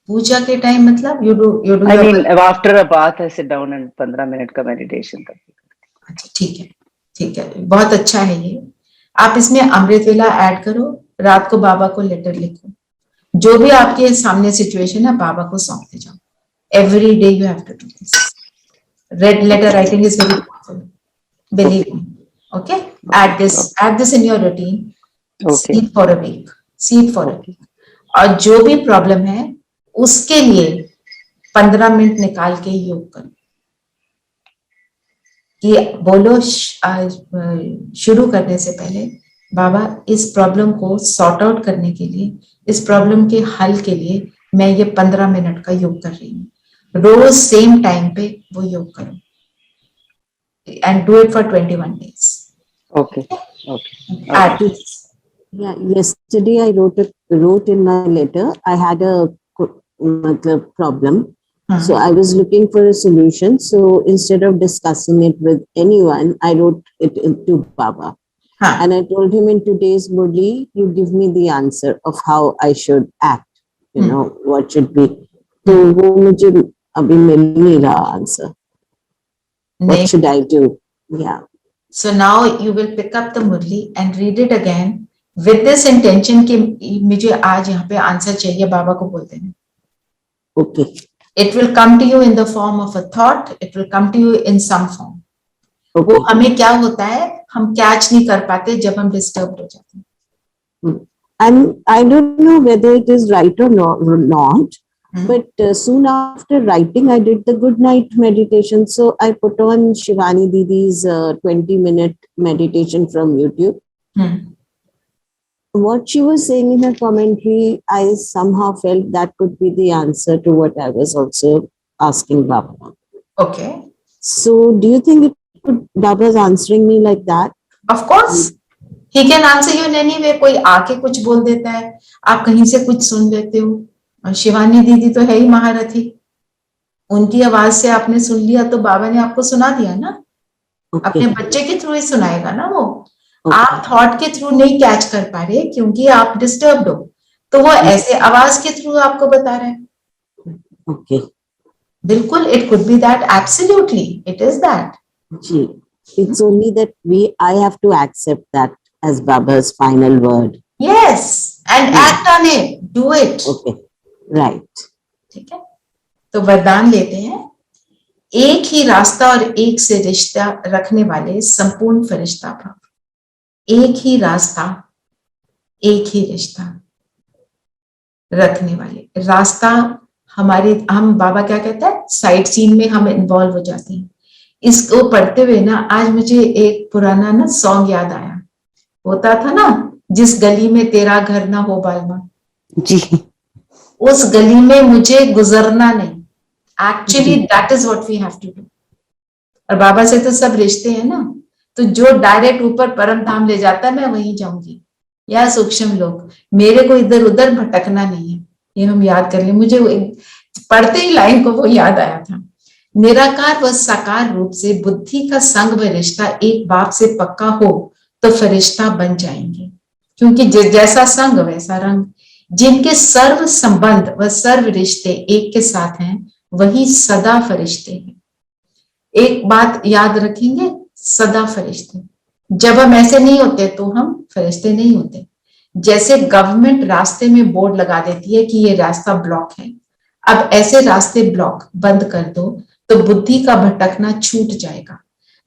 Speaker 1: पूजा के टाइम मतलब you do
Speaker 3: I mean after a bath I sit down and 15 minute का मेडिटेशन करती हूँ।
Speaker 1: अच्छा ठीक है, बहुत अच्छा है ये। आप इसमें अमृत वेला ऐड करो, रात को बाबा को लेटर लिखो, जो भी आपके सामने सिचुएशन है बाबा को सौंपते जाओ। Every day you have to do this. Red letter writing is very powerful, believe me. Okay, add this in your routine. See it for a week. और जो भी प्रॉब्लम है उसके लिए 15 मिनट निकाल के योग करो। कि बोलो शुरू करने से पहले, बाबा इस प्रॉब्लम को सॉर्ट आउट करने के लिए, इस प्रॉब्लम के हल के लिए मैं ये 15 मिनट का योग कर रही हूँ। रोज सेम टाइम पे वो योग करो and do it for 21 days.
Speaker 3: Okay.
Speaker 5: Yeah, yesterday I wrote in my letter. I had a problem. So I was looking for a solution. So instead of discussing it with anyone, I wrote it to Baba. And I told him, in today's Murli, you give me the answer of how I should act. You know, what should be. So wo mujhe abhi mil nahi raha answer. What should I do? Yeah.
Speaker 1: So now you will pick up the Murli and read it again with this intention कि मुझे आज यहाँ पे answer चाहिए, बाबा को बोल देना।
Speaker 5: Okay.
Speaker 1: It will come to you in the form of a thought. It will come to you in some form.
Speaker 5: Okay.
Speaker 1: वो हमें क्या होता है, हम कैच नहीं कर पाते जब हम डिस्टर्ब हो जाते हैं।
Speaker 5: And I don't know whether it is right or not, but soon after writing, I did the good night meditation. So I put on Shivani Didi's 20-minute meditation from YouTube. what she was saying in her commentary, I somehow felt that could be the answer to what I was also asking Baba.
Speaker 1: Okay,
Speaker 5: So do you think Baba's answering me like that?
Speaker 1: of course. He can answer you in any way. कोई आके कुछ बोल देता है, आप कहीं से कुछ सुन लेते हो। और शिवानी दीदी तो है ही महारथी, उनकी आवाज से आपने सुन लिया तो बाबा ने आपको सुना दिया ना। अपने बच्चे के थ्रू ही सुनाएगा ना वो। आप थॉट के थ्रू नहीं कैच कर पा रहे क्योंकि आप डिस्टर्ब्ड हो, तो वो ऐसे आवाज के थ्रू आपको बता रहे हैं।
Speaker 5: ओके,
Speaker 1: बिल्कुल, it could be that, absolutely it is that.
Speaker 5: जी, it's only that I have to accept that as Baba's final word.
Speaker 1: Yes, and act on it, do it.
Speaker 5: Okay, right.
Speaker 1: ठीक है, तो वरदान लेते हैं। एक ही रास्ता और एक से रिश्ता रखने वाले संपूर्ण फरिश्ता भव। एक ही रास्ता, एक ही रिश्ता रखने वाले। रास्ता हमारे, हम बाबा क्या कहता है, साइट सीन में हम इन्वॉल्व हो जाते हैं। इसको पढ़ते हुए ना आज मुझे एक पुराना ना सॉन्ग याद आया, होता था ना, जिस गली में तेरा घर ना हो बालमा,
Speaker 3: जी,
Speaker 1: उस गली में मुझे गुजरना नहीं। Actually that is what we have to do. और बाबा से तो सब रिश्ते हैं ना, तो जो डायरेक्ट ऊपर परम धाम ले जाता है मैं वहीं जाऊंगी, या सूक्ष्म लोग, मेरे को इधर उधर भटकना नहीं है। ये हम याद कर लें। मुझे पढ़ते ही लाइन को वो याद आया था। निराकार व साकार रूप से बुद्धि का संग व रिश्ता एक बाप से पक्का हो तो फरिश्ता बन जाएंगे, क्योंकि जैसा संग वैसा रंग। जिनके सर्व संबंध व सर्व रिश्ते एक के साथ हैं वही सदा फरिश्ते हैं। एक बात याद रखेंगे, सदा फरिश्ते। जब हम ऐसे नहीं होते तो हम फरिश्ते नहीं होते। जैसे गवर्नमेंट रास्ते में बोर्ड लगा देती है कि ये रास्ता ब्लॉक है, अब ऐसे रास्ते ब्लॉक बंद कर दो तो बुद्धि का भटकना छूट जाएगा।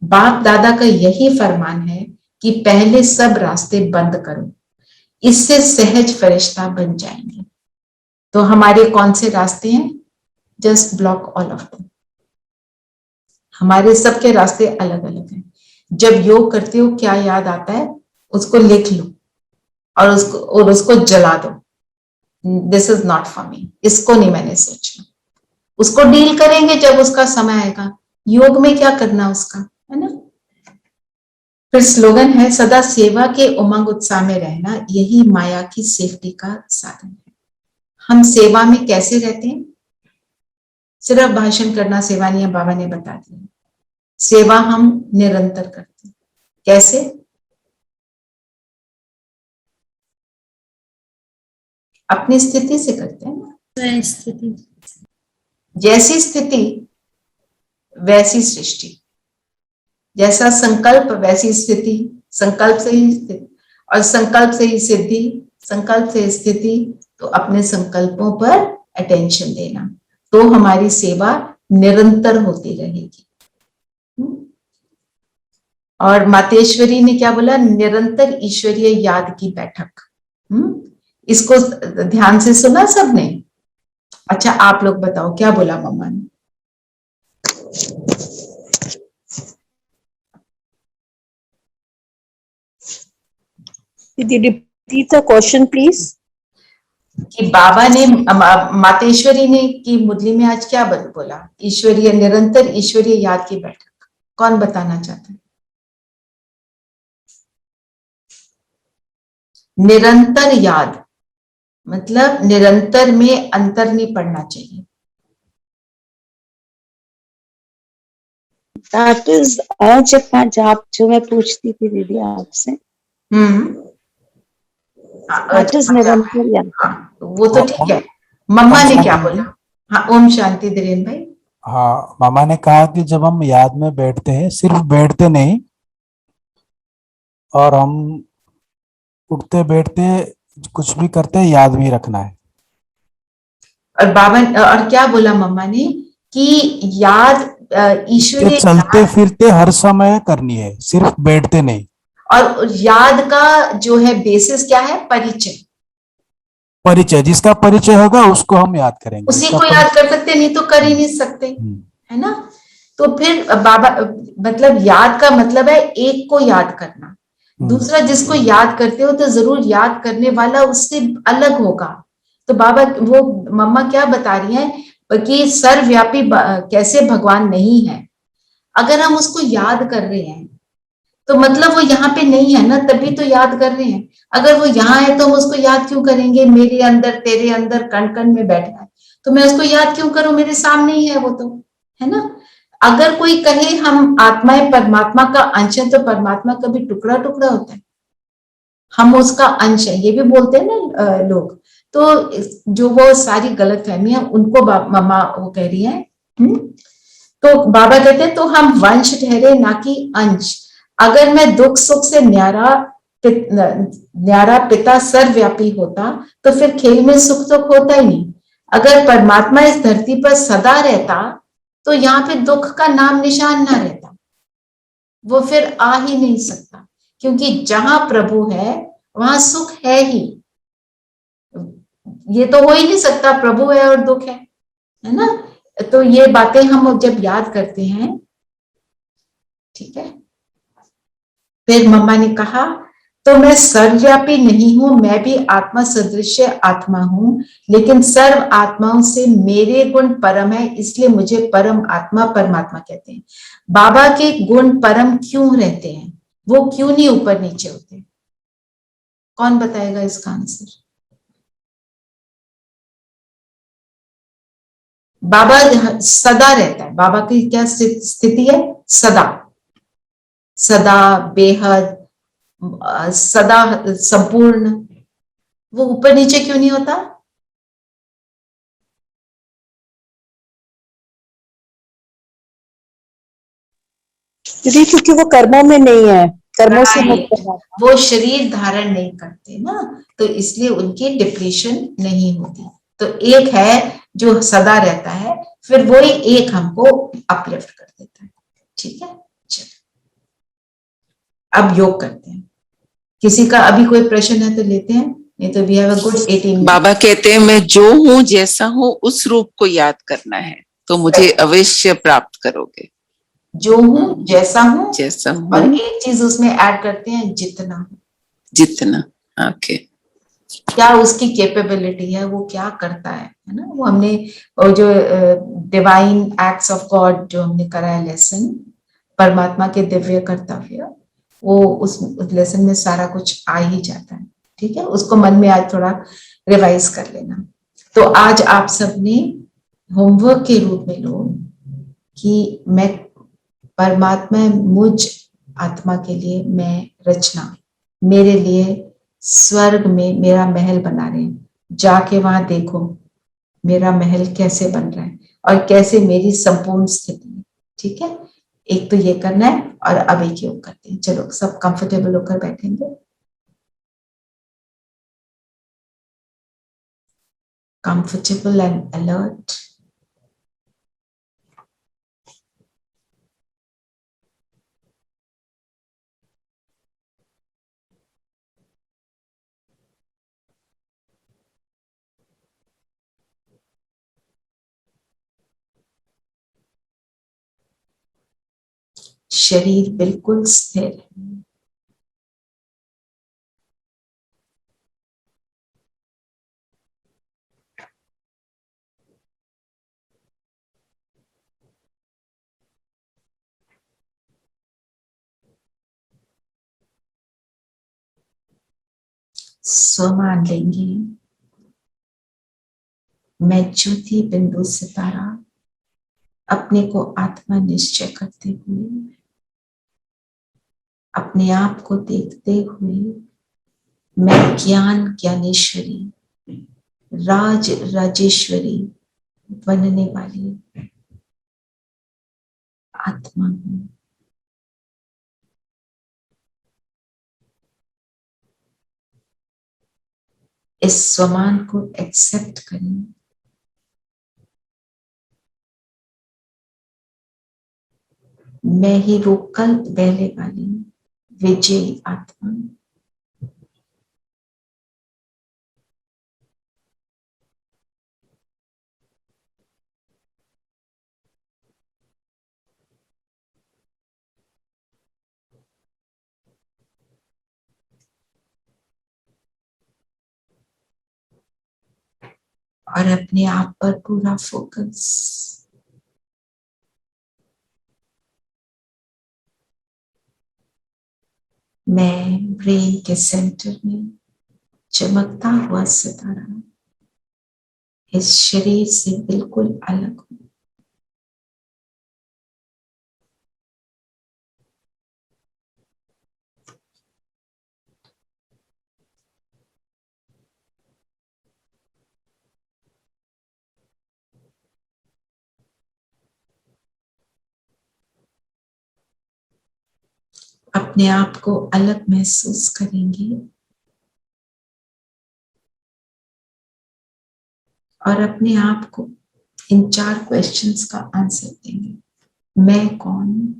Speaker 1: बाप दादा का यही फरमान है कि पहले सब रास्ते बंद करो, इससे सहज फरिश्ता बन जाएंगे। तो हमारे कौन से रास्ते हैं? Just block all of them. हमारे सबके रास्ते अलग अलग हैं। जब योग करते हो क्या याद आता है उसको लिख लो और उसको जला दो। This is not for me, इसको नहीं मैंने सोचा। उसको डील करेंगे जब उसका समय आएगा। योग में क्या करना उसका, है ना। फिर स्लोगन है, सदा सेवा के उमंग उत्साह में रहना, यही माया की सेफ्टी का साधन है। हम सेवा में कैसे रहते हैं? सिर्फ भाषण करना सेवा नहीं है, बाबा ने बता दिया। सेवा हम निरंतर करते हैं। कैसे? अपनी स्थिति से करते हैं ना।
Speaker 2: स्थिति,
Speaker 1: जैसी स्थिति वैसी सृष्टि, जैसा संकल्प वैसी स्थिति, संकल्प से ही स्थिति, और संकल्प से ही सिद्धि, संकल्प से स्थिति। तो अपने संकल्पों पर अटेंशन देना, तो हमारी सेवा निरंतर होती रहेगी। और मातेश्वरी ने क्या बोला? निरंतर ईश्वरीय याद की बैठक। इसको ध्यान से सुना सबने? अच्छा, आप लोग बताओ क्या बोला मम्मा ने?
Speaker 2: दीदी रिपीट द क्वेश्चन प्लीज।
Speaker 1: कि बाबा ने, मातेश्वरी ने की मुरली में आज क्या बोला? ईश्वरीय, निरंतर ईश्वरीय याद की बैठक। कौन बताना चाहता है? निरंतर याद मतलब निरंतर में अंतर नहीं पड़ना चाहिए।
Speaker 4: दैट इज जपा जाप जो मैं पूछती थी दीदी आपसे। दैट इज निरंतर याद।
Speaker 1: हाँ, वो तो ठीक है। मम्मा ने क्या बोला? हाँ, ओम शांति धीरेन भाई।
Speaker 6: हाँ, मामा ने कहा कि जब हम याद में बैठते हैं, सिर्फ बैठते नहीं, और हम उठते बैठते कुछ भी करते हैं, याद भी रखना है।
Speaker 1: और बाबा, और क्या बोला मम्मा ने? कि याद ईश्वरीय
Speaker 6: चलते फिरते हर समय करनी है, सिर्फ बैठते नहीं।
Speaker 1: और याद का जो है बेसिस क्या है? परिचय।
Speaker 6: परिचय, जिसका परिचय होगा उसको हम याद करेंगे,
Speaker 1: उसी को याद कर सकते, नहीं तो कर ही नहीं सकते, है ना। तो फिर बाबा, मतलब याद का मतलब है एक को याद करना। दूसरा जिसको याद करते हो तो जरूर याद करने वाला उससे अलग होगा। तो बाबा वो मम्मा क्या बता रही हैं कि सर्वव्यापी कैसे भगवान नहीं है। अगर हम उसको याद कर रहे हैं तो मतलब वो यहाँ पे नहीं है ना, तभी तो याद कर रहे हैं। अगर वो यहाँ है तो हम उसको याद क्यों करेंगे? मेरे अंदर तेरे अंदर कण कण में बैठा है तो मैं उसको याद क्यों करूं? मेरे सामने ही है वो तो, है ना। अगर कोई कहे हम आत्माएं परमात्मा का अंश है तो परमात्मा कभी टुकड़ा टुकड़ा होता है? हम उसका अंश है ये भी बोलते हैं ना लोग। तो जो वो सारी गलत फहमियां उनको मम्मा वो कह रही है। तो बाबा कहते हैं तो हम वंश ठहरे ना कि अंश। अगर मैं दुख सुख से न्यारा पिता सर्वव्यापी होता तो फिर खेल में सुख तो होता ही नहीं। अगर परमात्मा इस धरती पर सदा रहता तो यहाँ पे दुख का नाम निशान ना रहता, वो फिर आ ही नहीं सकता। क्योंकि जहां प्रभु है वहां सुख है ही। ये तो हो ही नहीं सकता प्रभु है और दुख है ना। तो ये बातें हम जब याद करते हैं, ठीक है। फिर मम्मा ने कहा तो मैं सर्वव्यापी नहीं हूं, मैं भी आत्मा सदृश आत्मा हूं, लेकिन सर्व आत्माओं से मेरे गुण परम है, इसलिए मुझे परम आत्मा परमात्मा कहते हैं। बाबा के गुण परम क्यों रहते हैं? वो क्यों नहीं ऊपर नीचे होते? कौन बताएगा इसका आंसर? बाबा सदा रहता है। बाबा की क्या स्थिति है? सदा, सदा, बेहद, सदा, संपूर्ण। वो ऊपर नीचे क्यों नहीं होता?
Speaker 2: दीदी क्योंकि वो कर्मों में नहीं है, कर्मों से मुक्त
Speaker 1: राइट,
Speaker 2: है।
Speaker 1: वो शरीर धारण नहीं करते ना, तो इसलिए उनकी डिप्रेशन नहीं होती। तो एक है जो सदा रहता है, फिर वही एक हमको अपलिफ्ट कर देता है। ठीक है, चलो अब योग करते हैं। किसी का अभी कोई प्रश्न है तो लेते हैं, नहीं तो वी हैव अ गुड 18
Speaker 7: बाबा कहते हैं मैं जो हूँ जैसा हूँ उस रूप को याद करना है तो मुझे अवश्य प्राप्त करोगे।
Speaker 1: जो हूं जैसा हूं,
Speaker 7: जैसा
Speaker 1: और
Speaker 7: हूँ
Speaker 1: एक चीज उसमें ऐड करते हैं, जितना हूं।
Speaker 7: जितना। ओके।
Speaker 1: क्या उसकी कैपेबिलिटी है, वो क्या करता है ना। वो हमने और जो डिवाइन एक्ट्स ऑफ गॉड जो हमने करा है लेसन, परमात्मा के दिव्य कर्तव्य, वो उस लेसन में सारा कुछ आ ही जाता है। ठीक है, उसको मन में आज थोड़ा रिवाइज कर लेना। तो आज आप सबने होमवर्क के रूप में लो कि मैं परमात्मा, मुझ आत्मा के लिए मैं रचना, मेरे लिए स्वर्ग में मेरा महल बना रहे हैं। जाके वहां देखो मेरा महल कैसे बन रहा है और कैसे मेरी संपूर्ण स्थिति है। ठीक है, एक तो ये करना है और अब एक योग करते हैं। चलो सब कंफर्टेबल होकर बैठेंगे, कंफर्टेबल एंड अलर्ट। शरीर बिल्कुल स्थिर है। स्व मान लेंगे, मैं ज्योति बिंदु सितारा अपने को आत्मा निश्चय करते हुए, अपने आप को देखते हुए, मैं ज्ञान ज्ञानेश्वरी, राज राजेश्वरी बनने वाली आत्मा हूं। इस स्वमान को एक्सेप्ट करें। मैं ही वो कल्प बहले वाली विजयी आत्मा। और अपने आप पर पूरा फोकस। मैं ब्रेन के सेंटर में चमकता हुआ सितारा इस शरीर से बिल्कुल अलग हूं। अपने आप को अलग महसूस करेंगे और अपने आप को इन 4 क्वेश्चंस का आंसर देंगे। मैं कौन हूं?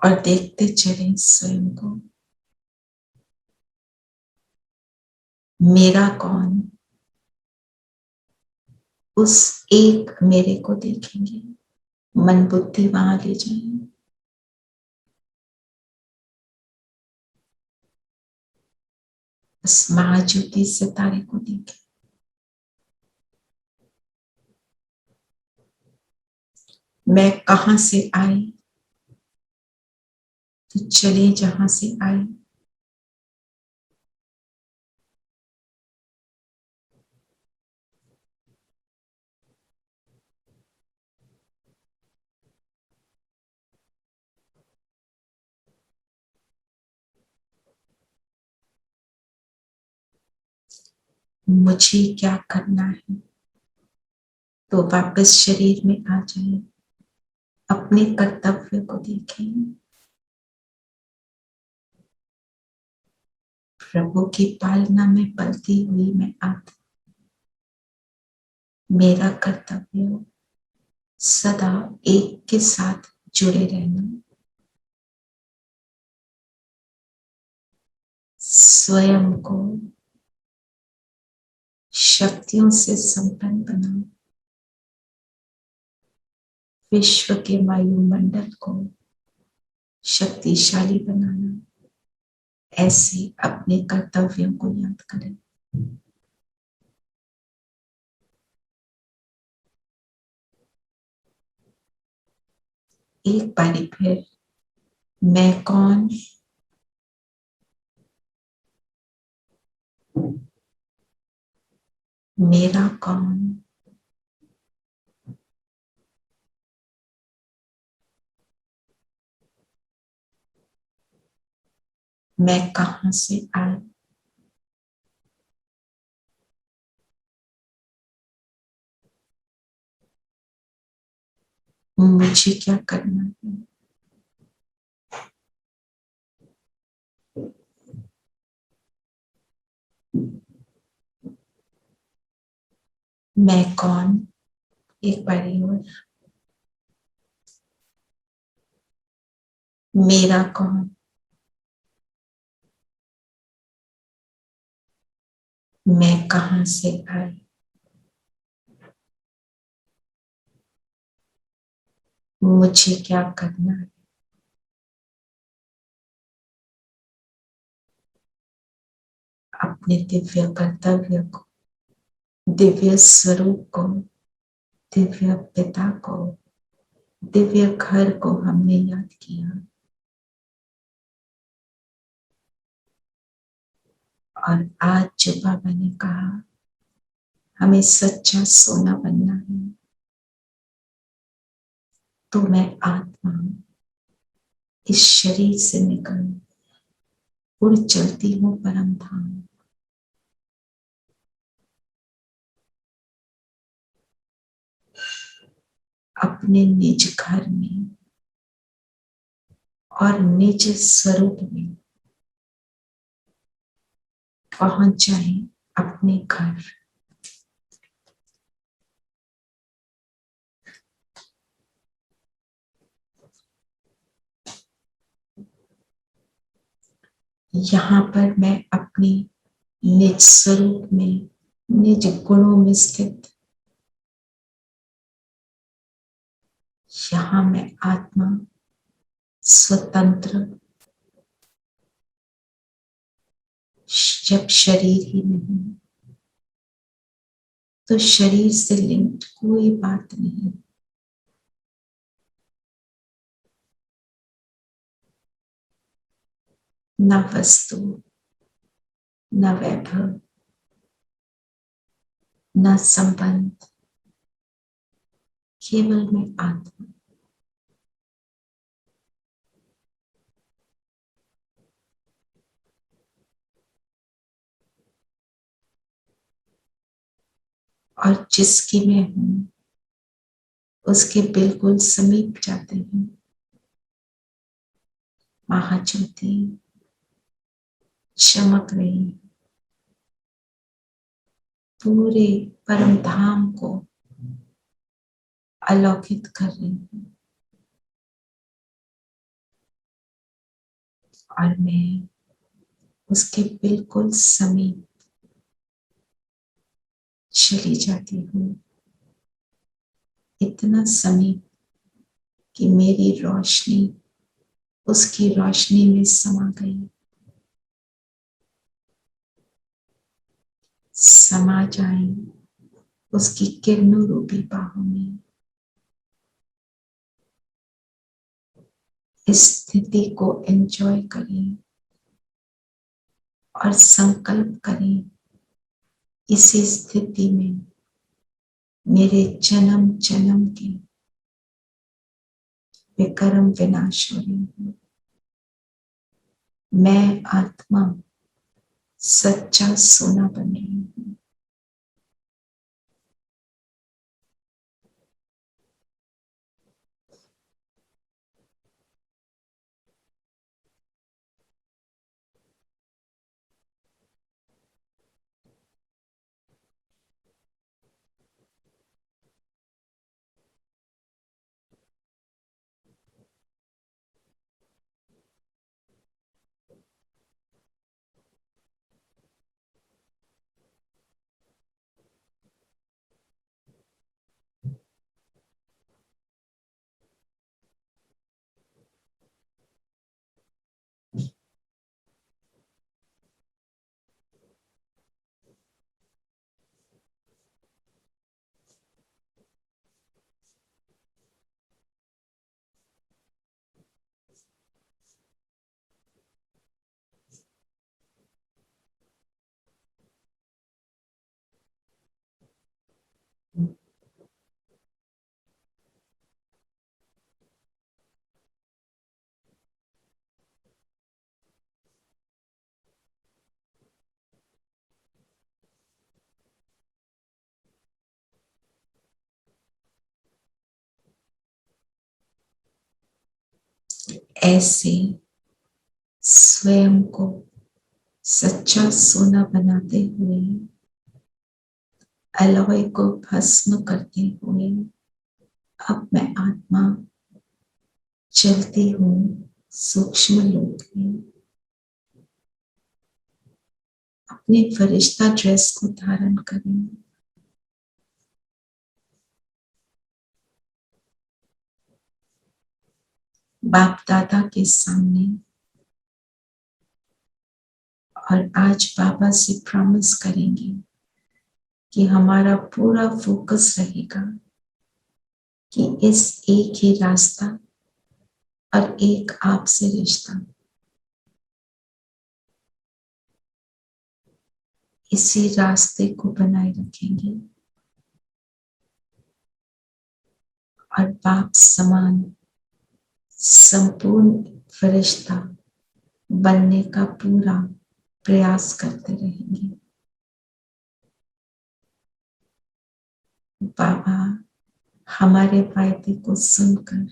Speaker 1: और देखते चलें स्वयं को। मेरा कौन? उस एक मेरे को देखेंगे। मन बुद्धि वहां ले जाएंगे। उस महाज्योति सितारे को देखें। मैं कहां से आई? तो चले जहां से आई। मुझे क्या करना है? तो वापस शरीर में आ जाए। अपने कर्तव्य को देखें। प्रभु की पालना में पलती हुई मैं आत्मा। मेरा कर्तव्य सदा एक के साथ जुड़े रहना। स्वयं को शक्तियों से संपन्न बनाओ। विश्व के वायुमंडल को शक्तिशाली बनाना। ऐसे अपने कर्तव्यों को याद करें। एक बारी फिर मैं कौन? मेरा कौन? मैं कहां से आई? मुझे क्या करना है? मैं कौन? एक बारी और। मेरा कौन? मैं कहां से आई? मुझे क्या करना है? अपने दिव्य कर्तव्य को, दिव्य स्वरूप को, दिव्य पिता को, दिव्य घर को हमने याद किया। और आज जो बाबा ने कहा हमें सच्चा सोना बनना है, तो मैं आत्मा इस शरीर से निकल उड़ चलती हूँ परम धाम। अपने निज घर में और निज स्वरूप में पहुंच जाए। अपने घर यहाँ पर मैं अपने निज स्वरूप में, निज गुणों में स्थित, यहाँ मैं आत्मा स्वतंत्र, जब शरीर ही नहीं तो शरीर से लिंक्ड कोई बात नहीं, न वस्तु, न वैभव, न संबंध, केवल मैं आत्मा। और जिसकी मैं हूं उसके बिल्कुल समीप जाते हैं महाज्योति चमक रही है, पूरे परम धाम को अलौकित कर रही है। और मैं उसके बिल्कुल समीप चली जाती हूँ, इतना समीप कि मेरी रोशनी उसकी रोशनी में समा गई, समा जाए उसकी किरणों रूपी बाहों में। इस स्थिति को एंजॉय करें और संकल्प करें, इसी स्थिति में मेरे जन्म जन्म के विकर्म विनाश हो रहे हैं। मैं आत्मा सच्चा सोना बन रही हूँ। ऐसे स्वयं को सच्चा सोना बनाते हुए, अलॉय को भस्म करते हुए, अब मैं आत्मा चलती हूँ सूक्ष्म लोक में। अपने फरिश्ता ड्रेस को धारण करें, बाप दादा के सामने, और आज बाबा से प्रॉमिस करेंगे कि हमारा पूरा फोकस रहेगा कि इस एक ही रास्ता और एक आपसे रिश्ता, इसी रास्ते को बनाए रखेंगे और बाप समान संपूर्ण फरिश्ता बनने का पूरा प्रयास करते रहेंगे। बाबा हमारे वायदे को सुनकर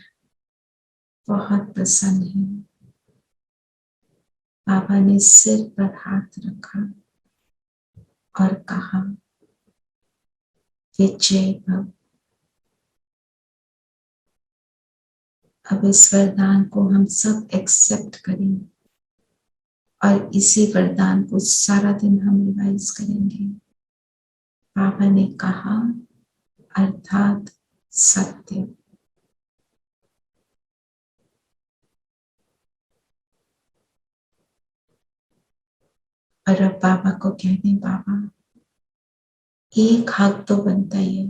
Speaker 1: बहुत प्रसन्न है। बाबा ने सिर पर हाथ रखा और कहा, विजय भव। अब इस वरदान को हम सब एक्सेप्ट करें और इसी वरदान को सारा दिन हम रिवाइज करेंगे। बाबा ने कहा अर्थात सत्य। और अब बाबा को कह दें, बाबा एक हक तो बनता ही है,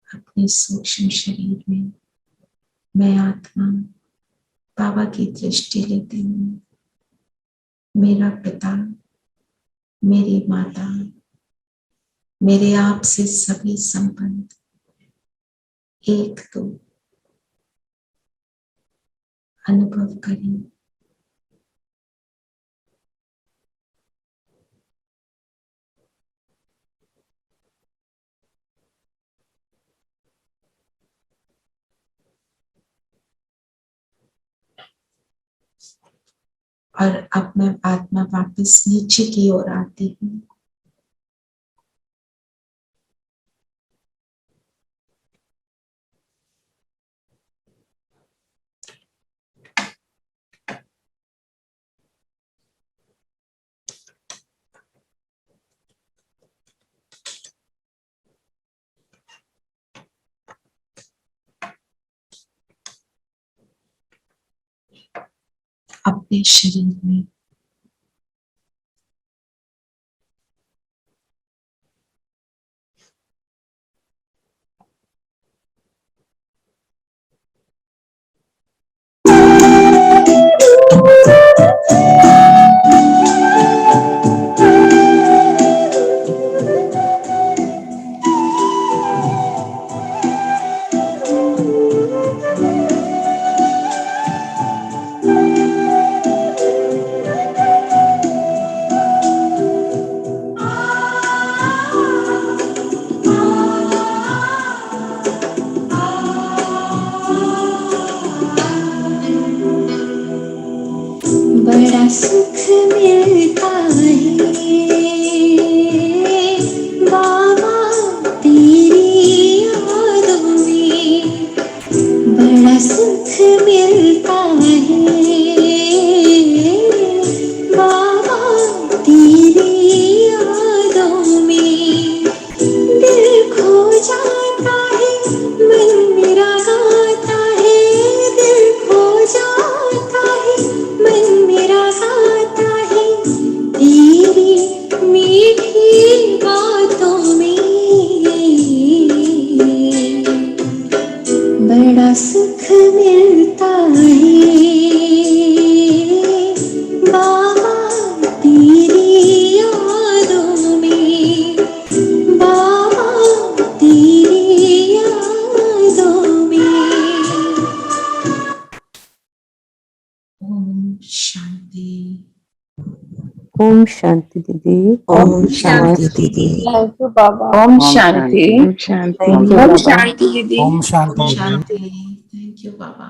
Speaker 1: अपने सूक्ष्म शरीर में मैं आत्मा बाबा की दृष्टि लेते हुए मेरा पिता, मेरी माता, मेरे आप से सभी संबंध एक तो अनुभव करें। और अब मैं आत्मा वापस नीचे की ओर आती हूँ। अपने शरीर में
Speaker 8: बड़ा सुख मिलता है बाबा तेरी यादों में, बड़ा सुख मिलता है बाबा तेरी यादों में। दिल खो जाता है मन मेरा गाता है, दिल खो जाता है मन मेरा गाता है तेरी मीठी बातों में। बड़ा सुख मिलता है बाबा तेरी यादों में, बाबा तेरी यादों में।
Speaker 1: ओम शांति।
Speaker 5: ओम शांति दीदी।
Speaker 4: ओम शांति दीदी।
Speaker 2: थैंक यू बाबा।
Speaker 7: ओम शांति।
Speaker 3: शांति।
Speaker 5: Thank you,
Speaker 7: ओम
Speaker 5: Baba.
Speaker 7: शांति दीदी।
Speaker 6: ओम शांति।
Speaker 1: शांति। Thank you Baba.